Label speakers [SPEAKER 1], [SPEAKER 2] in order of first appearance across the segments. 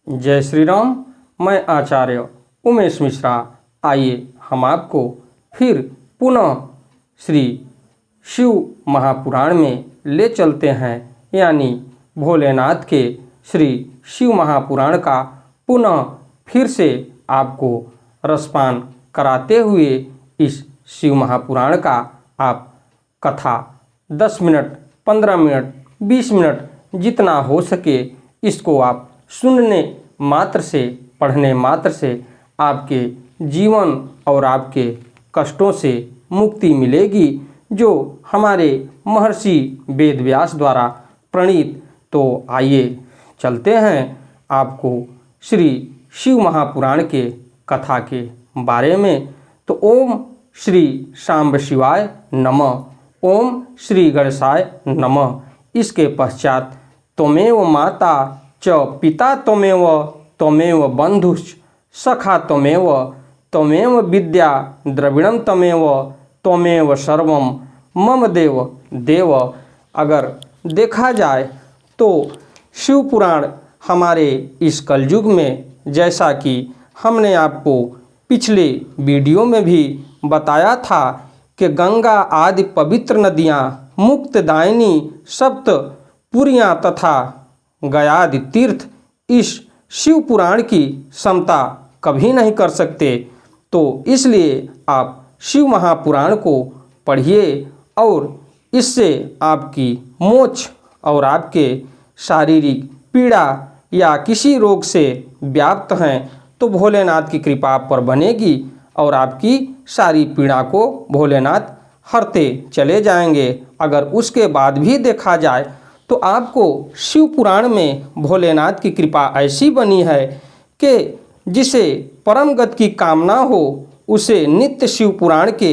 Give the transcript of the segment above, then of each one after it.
[SPEAKER 1] जय श्री राम। मैं आचार्य उमेश मिश्रा। आइए हम आपको फिर पुनः श्री शिव महापुराण में ले चलते हैं, यानी भोलेनाथ के श्री शिव महापुराण का पुनः फिर से आपको रसपान कराते हुए इस शिव महापुराण का आप कथा 10 मिनट, 15 मिनट, 20 मिनट जितना हो सके इसको आप सुनने मात्र से, पढ़ने मात्र से आपके जीवन और आपके कष्टों से मुक्ति मिलेगी, जो हमारे महर्षि वेदव्यास द्वारा प्रणीत। तो आइए चलते हैं आपको श्री शिव महापुराण के कथा के बारे में। तो ओम श्री शांब शिवाय नमः, ओम श्री गणेशाय नमः। इसके पश्चात त्वमेव माता च पिता त्वमेव, त्वमेव बंधुश्च सखा त्वमेव, त्वमेव विद्या द्रविणम त्वमेव, त्वमेव सर्वम मम देव देव। अगर देखा जाए तो शिव पुराण हमारे इस कलयुग में, जैसा कि हमने आपको पिछले वीडियो में भी बताया था कि गंगा आदि पवित्र नदियाँ, मुक्तदायिनी सप्त पुरियाँ तथा गयादि तीर्थ इस शिव पुराण की समता कभी नहीं कर सकते। तो इसलिए आप शिव महापुराण को पढ़िए और इससे आपकी मोक्ष और आपके शारीरिक पीड़ा या किसी रोग से व्याप्त हैं तो भोलेनाथ की कृपा आप पर बनेगी और आपकी सारी पीड़ा को भोलेनाथ हरते चले जाएंगे। अगर उसके बाद भी देखा जाए तो आपको शिव पुराण में भोलेनाथ की कृपा ऐसी बनी है कि जिसे परम गति की कामना हो उसे नित्य शिव पुराण के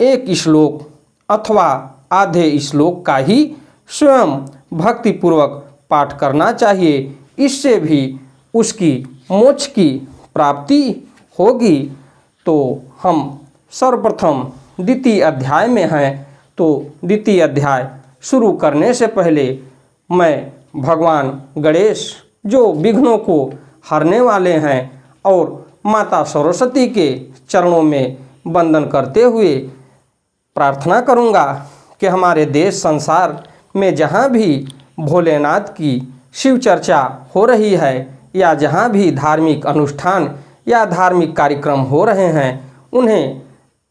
[SPEAKER 1] एक श्लोक अथवा आधे श्लोक का ही स्वयं भक्तिपूर्वक पाठ करना चाहिए। इससे भी उसकी मोक्ष की प्राप्ति होगी। तो हम सर्वप्रथम द्वितीय अध्याय में हैं। तो द्वितीय अध्याय शुरू करने से पहले मैं भगवान गणेश, जो विघ्नों को हरने वाले हैं, और माता सरस्वती के चरणों में वंदन करते हुए प्रार्थना करूंगा कि हमारे देश संसार में जहाँ भी भोलेनाथ की शिव चर्चा हो रही है या जहाँ भी धार्मिक अनुष्ठान या धार्मिक कार्यक्रम हो रहे हैं, उन्हें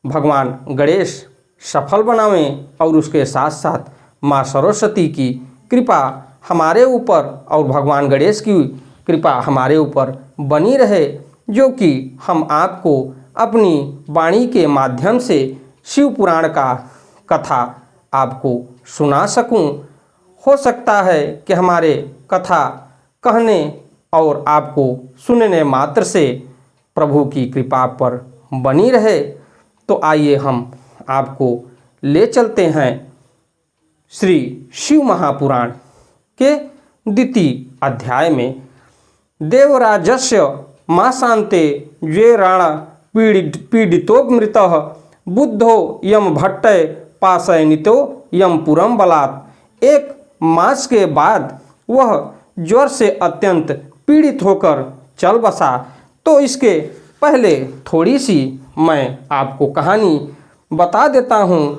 [SPEAKER 1] भगवान गणेश सफल बनावें और उसके साथ साथ माँ सरस्वती की कृपा हमारे ऊपर और भगवान गणेश की कृपा हमारे ऊपर बनी रहे, जो कि हम आपको अपनी वाणी के माध्यम से शिव पुराण का कथा आपको सुना सकूं। हो सकता है कि हमारे कथा कहने और आपको सुनने मात्र से प्रभु की कृपा पर बनी रहे। तो आइए हम आपको ले चलते हैं श्री शिव महापुराण के द्वितीय अध्याय में। देवराजस्य मासान्ते ये राणा पीडितो मृतः बुद्धो यम भट्टय पाशयनितो यम पुरम बलात्। एक मास के बाद वह ज्वर से अत्यंत पीड़ित होकर चल बसा। तो इसके पहले थोड़ी सी मैं आपको कहानी बता देता हूँ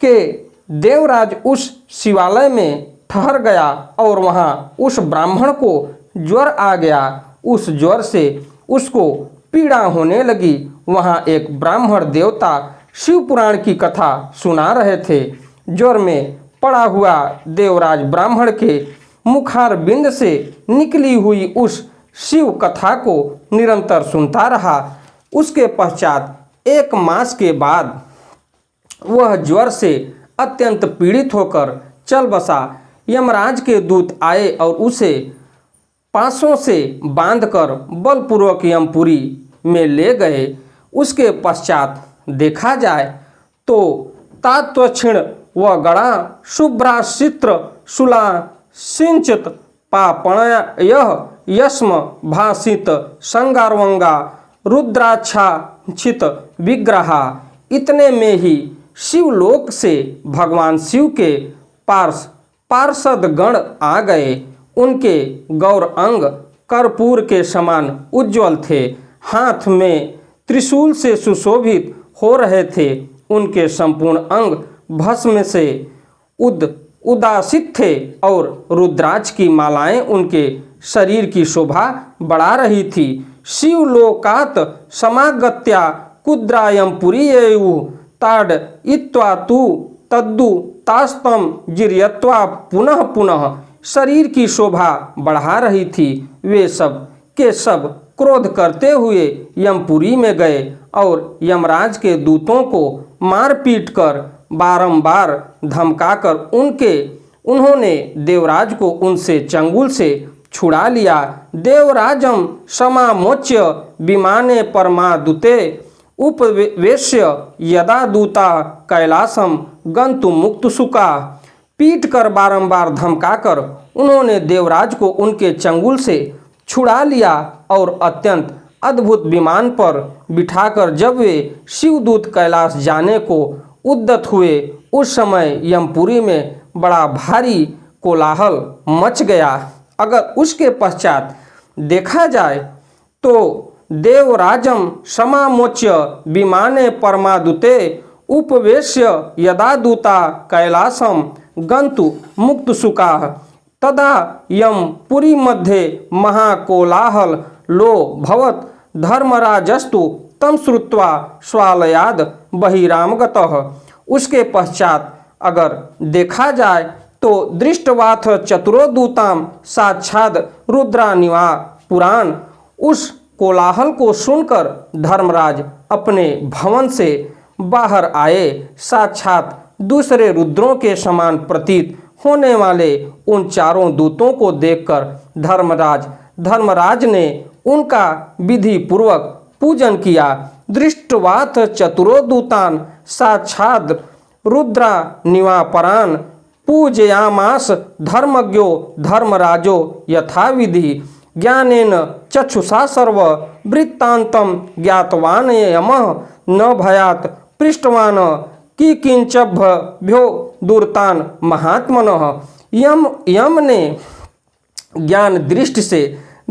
[SPEAKER 1] कि देवराज उस शिवालय में ठहर गया और वहाँ उस ब्राह्मण को ज्वर आ गया। उस ज्वर से उसको पीड़ा होने लगी। वहाँ एक ब्राह्मण देवता शिव पुराण की कथा सुना रहे थे। ज्वर में पड़ा हुआ देवराज ब्राह्मण के मुखार बिंद से निकली हुई उस शिव कथा को निरंतर सुनता रहा। उसके पश्चात एक मास के बाद वह ज्वर से अत्यंत पीड़ित होकर चल बसा। यमराज के दूत आए और उसे पासों से बांधकर बलपूर्वक यमपुरी में ले गए। उसके पश्चात देखा जाए तो तात्वक्षिण व गणा शुभ्राचित्र शूला सिंचित पापणय यस्म भासित संगारवंगा रुद्राच्छाछित विग्रहा। इतने में ही शिवलोक से भगवान शिव के पार्षद गण आ गए। उनके गौर अंग कर्पूर के समान उज्ज्वल थे, हाथ में त्रिशूल से सुशोभित हो रहे थे। उनके संपूर्ण अंग भस्म से उदासित थे और रुद्राक्ष की मालाएं उनके शरीर की शोभा बढ़ा रही थी। शिवलोकात् समागत्या कुद्रायम पुरीयेयु ताड इत्वा तु तद्दु तास्तम जिर्यत्वा पुनः पुनः शरीर की शोभा बढ़ा रही थी। वे सब के सब क्रोध करते हुए यमपुरी में गए और यमराज के दूतों को मार पीट कर बारंबार धमकाकर उन्होंने देवराज को उनसे चंगुल से छुड़ा लिया। देवराजम समामोच्य विमाने परमादूते उपवेश्य यदा दूता कैलासम गंतु मुक्तसुका। पीट कर बारंबार धमकाकर उन्होंने देवराज को उनके चंगुल से छुड़ा लिया और अत्यंत अद्भुत विमान पर बिठाकर जब वे शिवदूत कैलाश जाने को उद्यत हुए, उस समय यमपुरी में बड़ा भारी कोलाहल मच गया। अगर उसके पश्चात देखा जाए तो देवराजम समामोच्य विमाने परमादूते उपवेश्य यदा दूता कैलासम गंतु मुक्तसुका तदा यमपुरी मध्ये महाकोलाहल लो भवत धर्मराजस्तु तम श्रुत्वा स्वालयाद बहिरामगतः। उसके पश्चात अगर देखा जाए तो दृष्टवाथ चतुरो दूताम साक्षात रुद्रानिवा पुराण। उस कोलाहल को सुनकर धर्मराज अपने भवन से बाहर आए। साक्षात दूसरे रुद्रों के समान प्रतीत होने वाले उन चारों दूतों को देखकर धर्मराज ने उनका विधि पूर्वक पूजन किया। दृष्टवाथ चतुरो दूतान साक्षात रुद्रा निवापरान पूजयामास धर्मज्ञो धर्मराजो यथाविधि ज्ञानेन चक्षुषा सर्व वृत्तांतम ज्ञातवान यमः न भयात पृष्ठवान कि किंचभ्यो दूरतान महात्मनः। यम ने ज्ञान दृष्टि से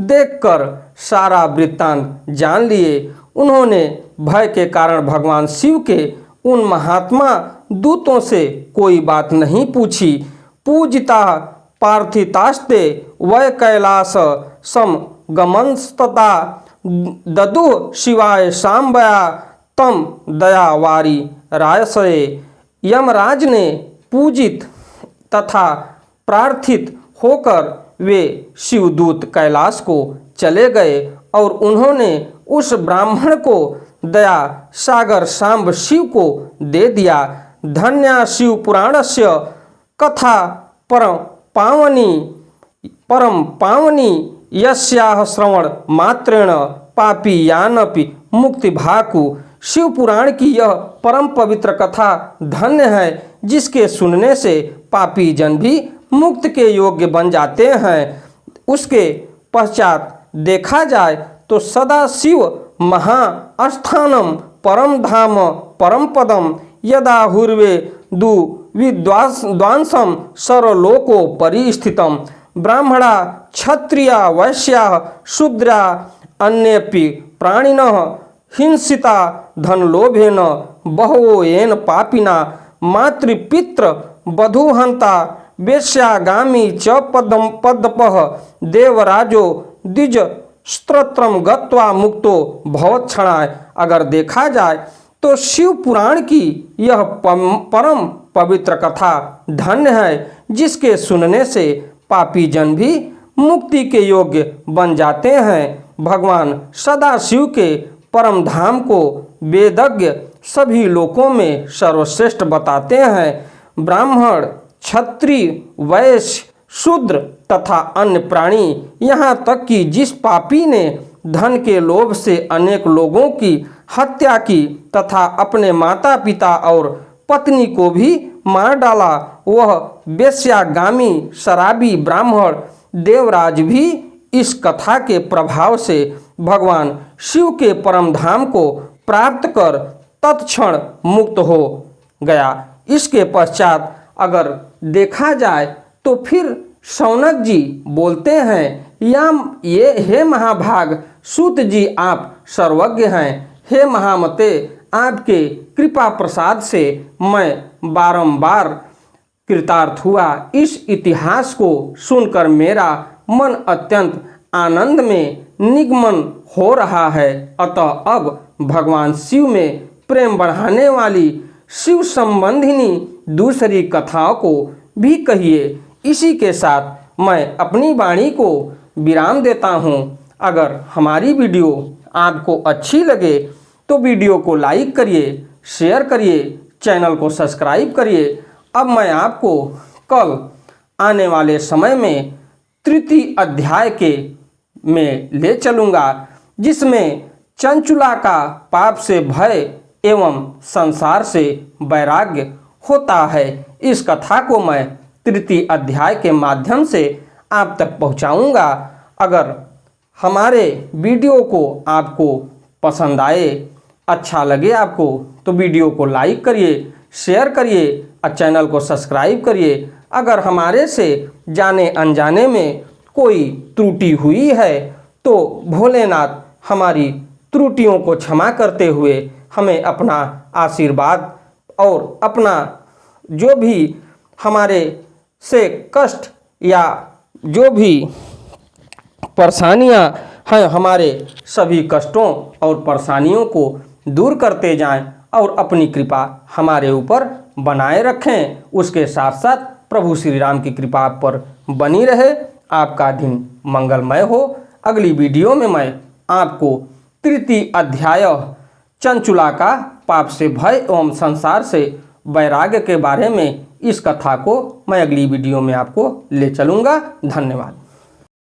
[SPEAKER 1] देखकर सारा वृत्तांत जान लिए। उन्होंने भय के कारण भगवान शिव के उन महात्मा दूतों से कोई बात नहीं पूछी। पूजिता पार्थितास्ते वै कैलास समगमंस्तता ददु शिवाय सांबया तम दयावारी रायसये। यमराज ने पूजित तथा प्रार्थित होकर वे शिवदूत कैलाश को चले गए और उन्होंने उस ब्राह्मण को दया सागर सांब शिव को दे दिया। धन्या शिव पुराणस्य कथा परम पावनी यस्याह श्रवण मात्रेण पापी यानपि मुक्ति भाकु। शिव पुराण की यह परम पवित्र कथा धन्य है जिसके सुनने से पापी जन भी मुक्त के योग्य बन जाते हैं। उसके पश्चात देखा जाए तो सदा शिव महास्थानम परम धाम परम पदम यदा हुर्वे दु विद्वांसम सर्वलोको परिस्थितम। ब्राह्मणा क्षत्रिया वैश्या शूद्रा अन्येपि प्राणिनः हिंसिता धनलोभेन बहवो येन पापिना मातृपित्र बधूहंता वेश्यागामी च पदपः देवराजो द्विज स्तोत्रम गत्वा मुक्तो भवत्क्षणाय। अगर देखा जाए तो शिव पुराण की यह परम पवित्र कथा धन्य है जिसके सुनने से पापी जन भी मुक्ति के योग्य बन जाते हैं। भगवान सदा शिव के परम धाम को वेदज्ञ सभी लोकों में सर्वश्रेष्ठ बताते हैं। ब्राह्मण क्षत्रिय वैश्य शूद्र तथा अन्य प्राणी, यहाँ तक कि जिस पापी ने धन के लोभ से अनेक लोगों की हत्या की तथा अपने माता पिता और पत्नी को भी मार डाला, वह वेश्यागामी शराबी ब्राह्मण देवराज भी इस कथा के प्रभाव से भगवान शिव के परम धाम को प्राप्त कर तत्क्षण मुक्त हो गया। इसके पश्चात अगर देखा जाए तो फिर शौनक जी बोलते हैं या ये हे महाभाग सूत जी आप सर्वज्ञ हैं। हे महामते आपके कृपा प्रसाद से मैं बारंबार कृतार्थ हुआ। इस इतिहास को सुनकर मेरा मन अत्यंत आनंद में निगमन हो रहा है। अतः अब भगवान शिव में प्रेम बढ़ाने वाली शिव संबंधिनी दूसरी कथाओं को भी कहिए। इसी के साथ मैं अपनी वाणी को विराम देता हूँ। अगर हमारी वीडियो आपको अच्छी लगे तो वीडियो को लाइक करिए, शेयर करिए, चैनल को सब्सक्राइब करिए। अब मैं आपको कल आने वाले समय में तृतीय अध्याय में ले चलूँगा, जिसमें चंचुला का पाप से भय एवं संसार से वैराग्य होता है। इस कथा को मैं तृतीय अध्याय के माध्यम से आप तक पहुंचाऊंगा। अगर हमारे वीडियो को आपको पसंद आए, अच्छा लगे आपको, तो वीडियो को लाइक करिए, शेयर करिए और चैनल को सब्सक्राइब करिए। अगर हमारे से जाने अनजाने में कोई त्रुटि हुई है तो भोलेनाथ हमारी त्रुटियों को क्षमा करते हुए हमें अपना आशीर्वाद और अपना जो भी हमारे से कष्ट या जो भी परेशानियां हैं, हमारे सभी कष्टों और परेशानियों को दूर करते जाएं और अपनी कृपा हमारे ऊपर बनाए रखें। उसके साथ साथ प्रभु श्री राम की कृपा आप पर बनी रहे। आपका दिन मंगलमय हो। अगली वीडियो में मैं आपको तृतीय अध्याय चंचुला का पाप से भय एवं संसार से वैराग्य के बारे में इस कथा को मैं अगली वीडियो में आपको ले चलूँगा। धन्यवाद।